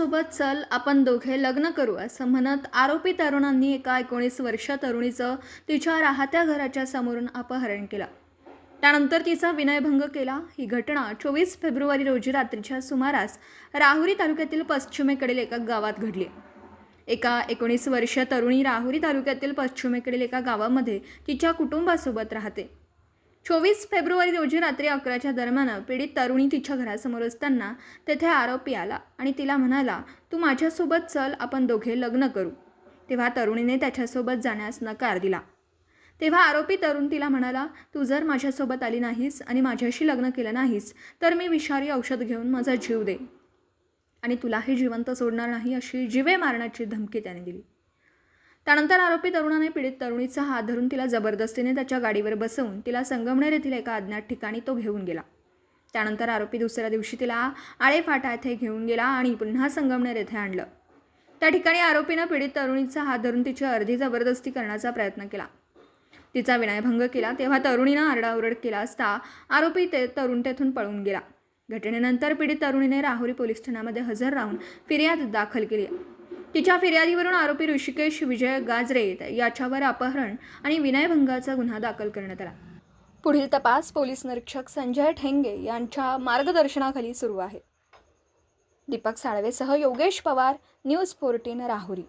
माझ्यासोबत चल आपण दोघे लग्न करू असं म्हणत आरोपी तरुणांनी एका 19 वर्षीय तरुणीचं तिच्या राहत्या घराच्या समोरून अपहरण केलं. त्यानंतर तिचा विनयभंग केला. ही घटना 24 फेब्रुवारी रोजी रात्रीच्या सुमारास राहुरी तालुक्यातील पश्चिमेकडील एका गावात घडली. एका 19 वर्षीय तरुणी राहुरी तालुक्यातील पश्चिमेकडील एका गावामध्ये तिच्या कुटुंबासोबत राहते. 24 फेब्रुवारी रोजी रात्री 11च्या दरम्यान पीडित तरुणी तिच्या घरासमोर असताना तेथे आरोपी आला आणि तिला म्हणाला, तू माझ्यासोबत चल आपण दोघे लग्न करू. तेव्हा तरुणीने त्याच्यासोबत जाण्यास नकार दिला. तेव्हा आरोपी तरुण तिला म्हणाला, तू जर माझ्यासोबत आली नाहीस आणि माझ्याशी लग्न केलं नाहीस तर मी विषारी औषध घेऊन माझा जीव देईन आणि तुलाही जिवंत सोडणार नाही अशी जीवे मारण्याची धमकी त्याने दिली. त्यानंतर आरोपी तरुणाने पीडित तरुणीचा हात धरून तिला जबरदस्तीने त्याच्या गाडीवर बसवून तिला संगमनेर येथील एका अज्ञात ठिकाणी तो घेऊन गेला. त्यानंतर आरोपी दुसऱ्या दिवशी तिला आळेफाटा येथे घेऊन गेला आणि पुन्हा संगमनेर येथे आणलं. त्या ठिकाणी आरोपीनं पीडित तरुणीचा हात धरून तिची अर्धी जबरदस्ती करण्याचा प्रयत्न केला. तिचा विनयभंग केला. तेव्हा तरुणीनं आरडाओरड केला असता आरोपी तरुण तेथून पळून गेला. घटनेनंतर पीडित तरुणीने राहुरी पोलीस ठाण्यामध्ये हजर राहून फिर्याद दाखल केली. तिच्या फिर्यादीवरून आरोपी ऋषिकेश विजय गाजरे याच्यावर अपहरण आणि विनयभंगाचा गुन्हा दाखल करण्यात आला. पुढील तपास पोलीस निरीक्षक संजय ठेंगे यांच्या मार्गदर्शनाखाली सुरू आहे. दीपक साळवेसह योगेश पवार, न्यूज 14 राहुरी.